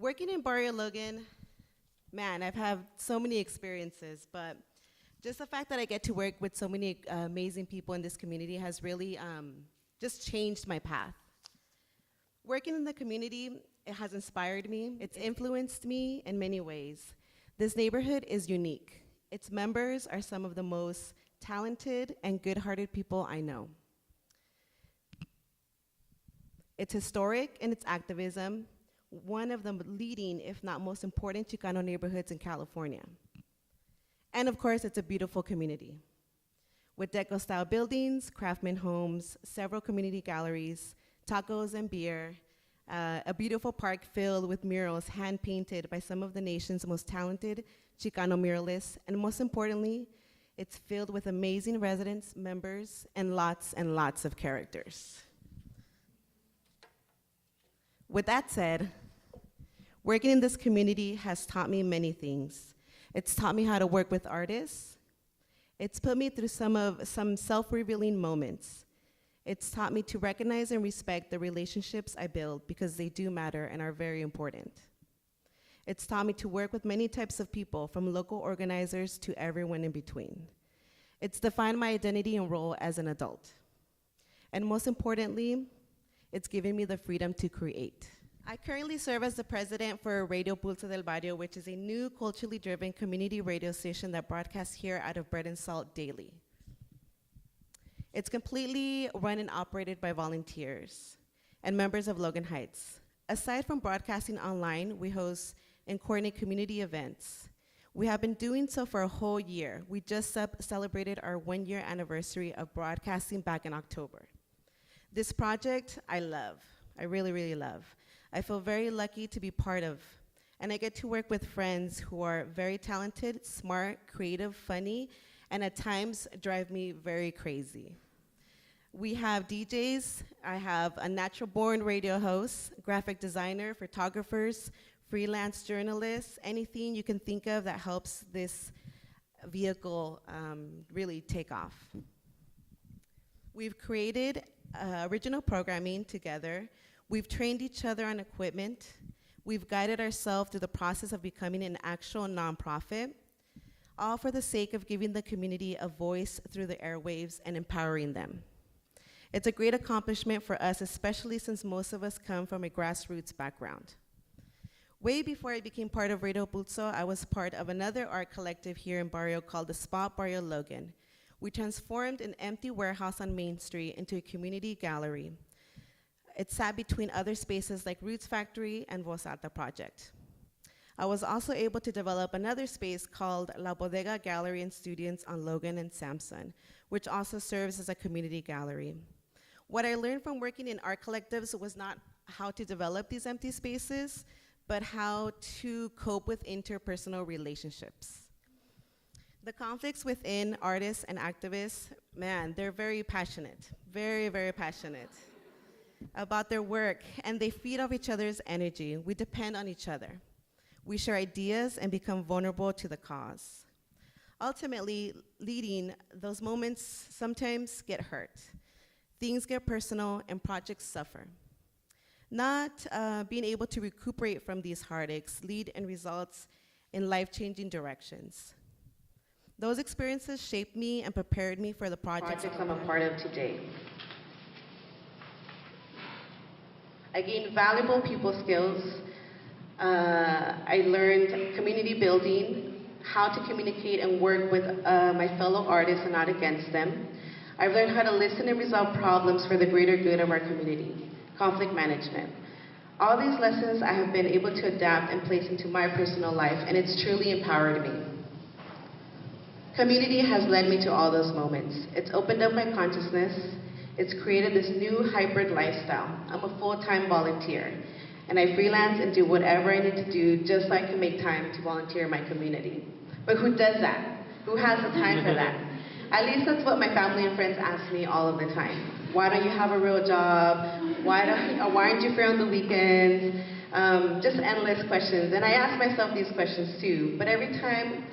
Working in Barrio Logan, man, I've had so many experiences, but just the fact that I get to work with so many amazing people in this community has really just changed my path. Working in the community, it has inspired me. It's influenced me in many ways. This neighborhood is unique. Its members are some of the most talented and good-hearted people I know. It's historic in its activism, one of the leading, if not most important, Chicano neighborhoods in California. And of course, it's a beautiful community with deco-style buildings, craftsman homes, several community galleries, tacos and beer, a beautiful park filled with murals hand-painted by some of the nation's most talented Chicano muralists, and most importantly, it's filled with amazing residents, members, and lots of characters. With that said, working in this community has taught me many things. It's taught me how to work with artists. It's put me through some self-revealing moments. It's taught me to recognize and respect the relationships I build because they do matter and are very important. It's taught me to work with many types of people, from local organizers to everyone in between. It's defined my identity and role as an adult. And most importantly, it's given me the freedom to create. I currently serve as the president for Radio Pulso Del Barrio, which is a new culturally driven community radio station that broadcasts here out of Bread and Salt daily. It's completely run and operated by volunteers and members of Logan Heights. Aside from broadcasting online, we host and coordinate community events. We have been doing so for a whole year. We just celebrated our 1-year anniversary of broadcasting back in October. This project, I love. I really, really love. I feel very lucky to be part of, and I get to work with friends who are very talented, smart, creative, funny, and at times drive me very crazy. We have DJs, I have a natural-born radio host, graphic designer, photographers, freelance journalists, anything you can think of that helps this vehicle really take off. We've created original programming together. We've trained each other on equipment. We've guided ourselves through the process of becoming an actual nonprofit, all for the sake of giving the community a voice through the airwaves and empowering them. It's a great accomplishment for us, especially since most of us come from a grassroots background. Way before I became part of Radio Pulso, I was part of another art collective here in Barrio called the Spot Barrio Logan. We transformed an empty warehouse on Main Street into a community gallery. It sat between other spaces like Roots Factory and Voz Alta Project. I was also able to develop another space called La Bodega Gallery and Studios on Logan and Samson, which also serves as a community gallery. What I learned from working in art collectives was not how to develop these empty spaces, but how to cope with interpersonal relationships. The conflicts within artists and activists, man, they're very passionate, very, very passionate about their work, and they feed off each other's energy. We depend on each other. We share ideas and become vulnerable to the cause. Ultimately, leading, those moments sometimes get hurt. Things get personal and projects suffer. Not being able to recuperate from these heartaches lead and results in life-changing directions. Those experiences shaped me and prepared me for the projects I'm a part of today. I gained valuable people skills. I learned community building, how to communicate and work with my fellow artists and not against them. I've learned how to listen and resolve problems for the greater good of our community, conflict management. All these lessons I have been able to adapt and place into my personal life, and it's truly empowered me. Community has led me to all those moments. It's opened up my consciousness. It's created this new hybrid lifestyle. I'm a full-time volunteer, and I freelance and do whatever I need to do just so I can make time to volunteer in my community. But who does that? Who has the time for that? At least that's what my family and friends ask me all of the time. Why don't you have a real job? Why aren't you free on the weekends? Just endless questions. And I ask myself these questions too. But every time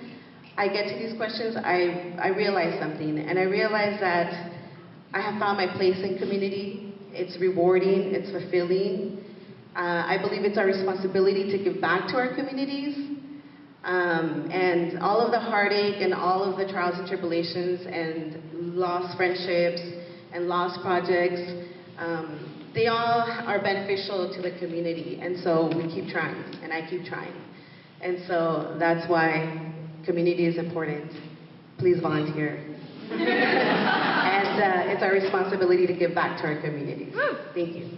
I get to these questions, I realize something. And I realize that I have found my place in community. It's rewarding, it's fulfilling. I believe it's our responsibility to give back to our communities. And all of the heartache and all of the trials and tribulations and lost friendships and lost projects, they all are beneficial to the community. And so we keep trying, and I keep trying. And so that's why community is important. Please volunteer. And it's our responsibility to give back to our communities. Thank you.